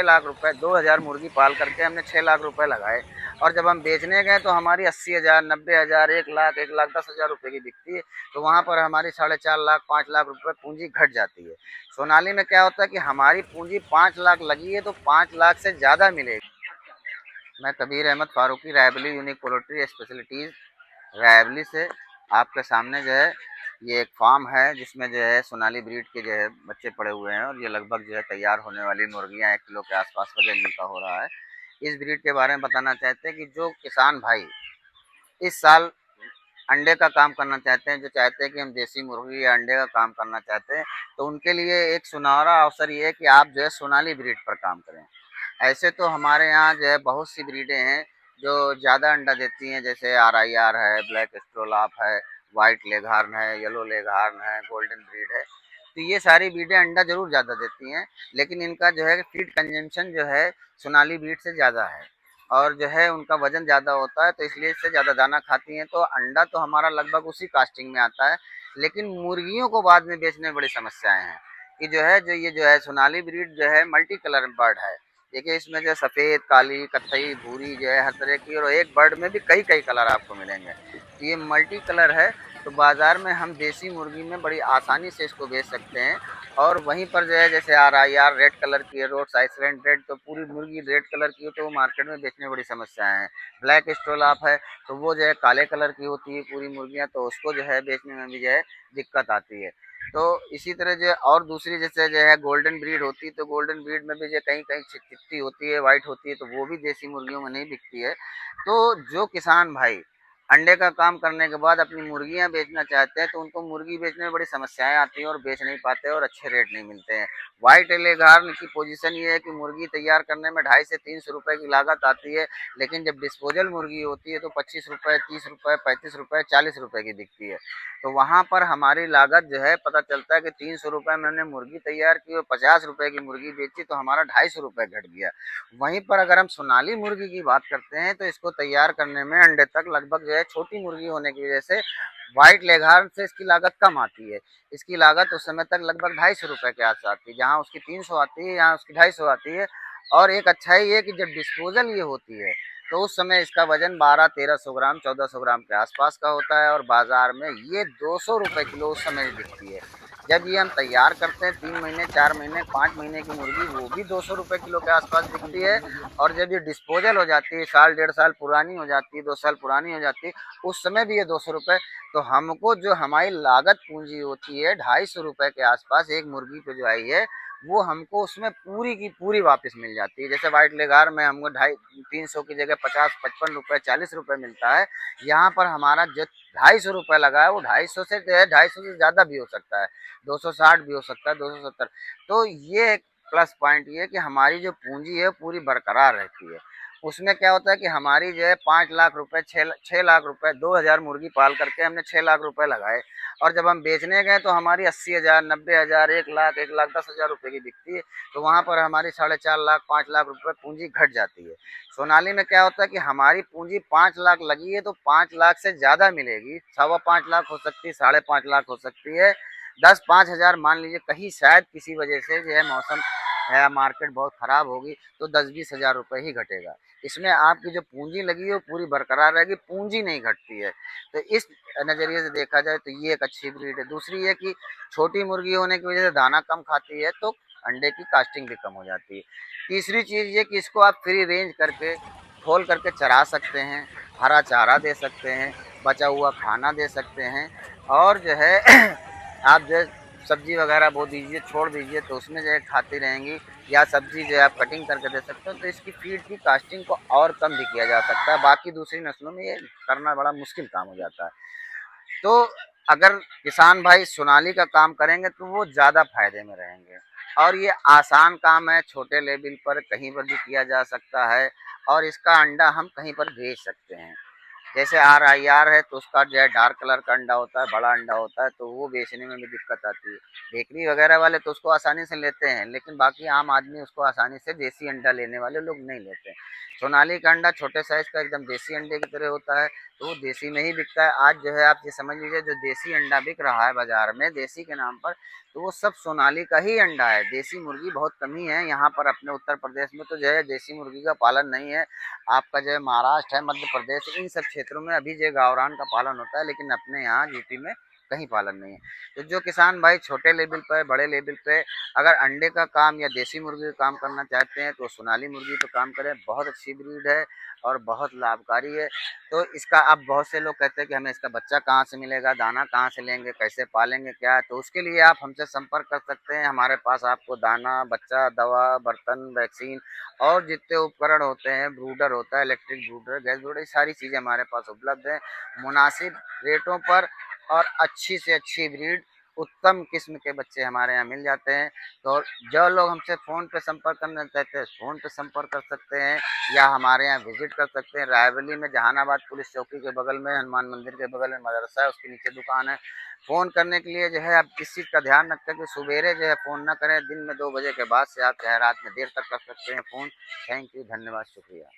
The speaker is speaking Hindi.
लाख रुपए 2000 मुर्गी पाल करके हमने 6 लाख रुपए लगाए, और जब हम बेचने गए तो हमारी 80,000, 90,000, 1 लाख, 1,10,000 रुपए की बिकती है। तो वहाँ पर हमारी 4.5 लाख, 5 लाख रुपए पूंजी घट जाती है। सोनाली में क्या होता है कि हमारी पूंजी 5 लाख लगी है तो 5 लाख से ज़्यादा मिलेगी। मैं Kabir Ahmed Farooqui, Raebareli unique poultry specialities Raebareli से आपके सामने जो है ये एक फार्म है जिसमें जो है सोनाली ब्रीड के जो है बच्चे पड़े हुए हैं, और ये लगभग जो है तैयार होने वाली मुर्गियां 1 किलो के आसपास वजन इनका हो रहा है। इस ब्रीड के बारे में बताना चाहते हैं कि जो किसान भाई इस साल अंडे का काम करना चाहते हैं, जो चाहते हैं कि हम देसी मुर्गी या अंडे का काम करना चाहते हैं, तो उनके लिए एक सुनहरा अवसर ये है कि आप जो है सोनाली ब्रीड पर काम करें। ऐसे तो हमारे यहाँ जो है बहुत सी ब्रीडें हैं जो ज़्यादा अंडा देती हैं, जैसे RIR है, ब्लैक स्ट्रोलाप है, वाइट लेघार्न है, येलो लेघार्न है, गोल्डन ब्रीड है। तो ये सारी ब्रीडें अंडा ज़रूर ज़्यादा देती हैं, लेकिन इनका जो है फीड कंजम्पशन जो है सोनाली ब्रीड से ज़्यादा है, और जो है उनका वज़न ज़्यादा होता है, तो इसलिए इससे ज़्यादा दाना खाती हैं। तो अंडा तो हमारा लगभग उसी कास्टिंग में आता है, लेकिन मुर्गियों को बाद में बेचने में बड़ी समस्याएँ हैं कि जो है सोनाली ब्रीड जो है मल्टी कलर बर्ड है। देखिए इसमें जो सफ़ेद, काली, कत्थई, भूरी जो है हर तरह की, और एक बर्ड में भी कई-कई कलर आपको मिलेंगे। तो ये मल्टी कलर है, तो बाज़ार में हम देसी मुर्गी में बड़ी आसानी से इसको बेच सकते हैं। और वहीं पर जो है जैसे RIR रेड कलर की है, रोड्स आइसलैंड रेड, तो पूरी मुर्गी रेड कलर की हो तो वो मार्केट में बेचने में बड़ी समस्याएँ हैं। ब्लैक स्ट्रोलाप है, तो वो जो है काले कलर की होती है पूरी मुर्गियाँ, तो उसको जो है बेचने में भी जो है दिक्कत आती है। तो इसी तरह जो है और दूसरी जैसे जो है गोल्डन ब्रीड होती है, तो गोल्डन ब्रीड में भी जो कहीं-कहीं चित्ती होती है, व्हाइट होती है, तो वो भी देसी मुर्गियों में नहीं बिकती है। तो जो किसान भाई अंडे का काम करने के बाद अपनी मुर्गियाँ बेचना चाहते हैं, तो उनको मुर्गी बेचने में बड़ी समस्याएँ आती हैं और बेच नहीं पाते और अच्छे रेट नहीं मिलते हैं। व्हाइट लेघार्न की पोजीशन ये है कि मुर्गी तैयार करने में 250 से 300 रुपए की लागत आती है, लेकिन जब डिस्पोजल मुर्गी होती है तो 25 रुपए, 30 रुपए, 35 रुपए, 40 रुपए की बिकती है। तो वहाँ पर हमारी लागत जो है पता चलता है कि 300 रुपए में हमने मुर्गी तैयार की और 50 रुपए की मुर्गी बेची, तो हमारा 250 रुपए घट गया। वहीं पर अगर हम सोनाली मुर्गी की बात करते हैं तो इसको तैयार करने में अंडे तक लगभग जो है छोटी मुर्गी होने की वजह से व्हाइट लेघार्न से इसकी लागत कम आती है। इसकी लागत उस समय तक लगभग 250 रुपए के आस आती है, जहाँ उसकी 300 आती है, यहाँ उसकी 250 आती है। और एक अच्छाई ये कि जब डिस्पोजल ये होती है तो उस समय इसका वजन 1200-1300 ग्राम, 1400 ग्राम के आसपास का होता है, और बाजार में ये 200 रुपए किलो उस समय बिकती है। जब ये हम तैयार करते हैं 3 महीने, 4 महीने, 5 महीने की मुर्गी, वो भी 200 रुपए किलो के आसपास बिकती है। और जब ये डिस्पोजल हो जाती है, साल 1.5 साल पुरानी हो जाती है, 2 साल पुरानी हो जाती है, उस समय भी ये 200 रुपए। तो हमको जो हमारी लागत पूंजी होती है 250 रुपए के आसपास एक मुर्गी पे जो आई है, वो हमको उसमें पूरी की पूरी वापस मिल जाती है। जैसे व्हाइट लेगार में हमको 300 की जगह 50, 55 रुपए, 40 रुपए मिलता है। यहाँ पर हमारा जो 250 रुपए लगा है वो 250 से जो है 250 से ज़्यादा भी हो सकता है, 260 भी हो सकता है, 270। तो ये एक प्लस पॉइंट ये है कि हमारी जो पूंजी है पूरी बरकरार रहती है। उसमें क्या होता है कि हमारी जो है 5 लाख रुपए, 6 लाख रुपए, 2000 मुर्गी पाल करके हमने 6 लाख रुपए लगाए, और जब हम बेचने गए तो हमारी 80,000, 90,000, 1 लाख, 1,10,000 रुपए की बिकती है। तो वहाँ पर हमारी 4.5 लाख, 5 लाख रुपए पूंजी घट जाती है। सोनाली में क्या होता है कि हमारी पूंजी 5 लाख लगी है तो 5 लाख से ज़्यादा मिलेगी, 5.25 लाख हो सकती है, 5.5 लाख हो सकती है। 10-5 हज़ार मान लीजिए, कहीं शायद किसी वजह से जो है मौसम है, मार्केट बहुत ख़राब होगी, तो 10-20 हज़ार रुपये ही घटेगा। इसमें आपकी जो पूंजी लगी है वो पूरी बरकरार रहेगी, पूंजी नहीं घटती है। तो इस नज़रिए से देखा जाए तो ये एक अच्छी ब्रीड है। दूसरी ये कि छोटी मुर्गी होने की वजह से दाना कम खाती है, तो अंडे की कास्टिंग भी कम हो जाती है। तीसरी चीज़ ये कि इसको आप फ्री रेंज करके खोल करके चरा सकते हैं, हरा चारा दे सकते हैं, बचा हुआ खाना दे सकते हैं, और जो है आप जो है सब्जी वगैरह बो दीजिए, छोड़ दीजिए, तो उसमें जो है खाती रहेंगी, या सब्जी जो है आप कटिंग करके दे सकते हो। तो इसकी फीड की कास्टिंग को और कम भी किया जा सकता है। बाकी दूसरी नस्लों में ये करना बड़ा मुश्किल काम हो जाता है। तो अगर किसान भाई सोनाली का काम करेंगे तो वो ज़्यादा फायदे में रहेंगे, और ये आसान काम है, छोटे लेवल पर कहीं पर भी किया जा सकता है, और इसका अंडा हम कहीं पर बेच सकते हैं। जैसे RIR है तो उसका जो है डार्क कलर का अंडा होता है, बड़ा अंडा होता है, तो वो बेचने में भी दिक्कत आती है। बेकरी वगैरह वाले तो उसको आसानी से लेते हैं, लेकिन बाकी आम आदमी उसको आसानी से देसी अंडा लेने वाले लोग नहीं लेते हैं। सोनाली का अंडा छोटे साइज का एकदम देसी अंडे की तरह होता है, तो वो देसी में ही बिकता है। आज जो है आप ये समझ लीजिए, जो देसी अंडा बिक रहा है बाजार में देसी के नाम पर, तो वो सब सोनाली का ही अंडा है। देसी मुर्गी बहुत कम ही है यहाँ पर। अपने उत्तर प्रदेश में तो जो है देसी मुर्गी का पालन नहीं है। आपका जो है महाराष्ट्र है, मध्य प्रदेश, इन सब क्षेत्रों में अभी जो गावरान का पालन होता है, लेकिन अपने यहाँ यूपी में कहीं पालन नहीं है। तो जो किसान भाई छोटे लेवल पे, बड़े लेवल पे अगर अंडे का काम या देसी मुर्गी का काम करना चाहते हैं, तो सोनाली मुर्गी पे काम करें। बहुत अच्छी ब्रीड है और बहुत लाभकारी है। तो इसका अब बहुत से लोग कहते हैं कि हमें इसका बच्चा कहाँ से मिलेगा, दाना कहाँ से लेंगे, कैसे पालेंगे, क्या है, तो उसके लिए आप हमसे संपर्क कर सकते हैं। हमारे पास आपको दाना, बच्चा, दवा, बर्तन, वैक्सीन और जितने उपकरण होते हैं, ब्रूडर होता है, इलेक्ट्रिक ब्रूडर, गैस ब्रूडर, ये सारी चीज़ें हमारे पास उपलब्ध हैं मुनासिब रेटों पर। और अच्छी से अच्छी ब्रीड, उत्तम किस्म के बच्चे हमारे यहाँ मिल जाते हैं। तो जो लोग हमसे फ़ोन पे संपर्क करना चाहते हैं, फ़ोन पे संपर्क कर सकते हैं, या हमारे यहाँ विजिट कर सकते हैं। रायबरेली में जहानाबाद पुलिस चौकी के बगल में, हनुमान मंदिर के बगल में मदरसा है, उसके नीचे दुकान है। फ़ोन करने के लिए जो है आप इस चीज़ का ध्यान रखें कि सुबेरे जो है फ़ोन ना करें, दिन में 2 बजे के बाद से आप चाहे रात में देर तक कर सकते हैं फ़ोन। थैंक यू, धन्यवाद, शुक्रिया।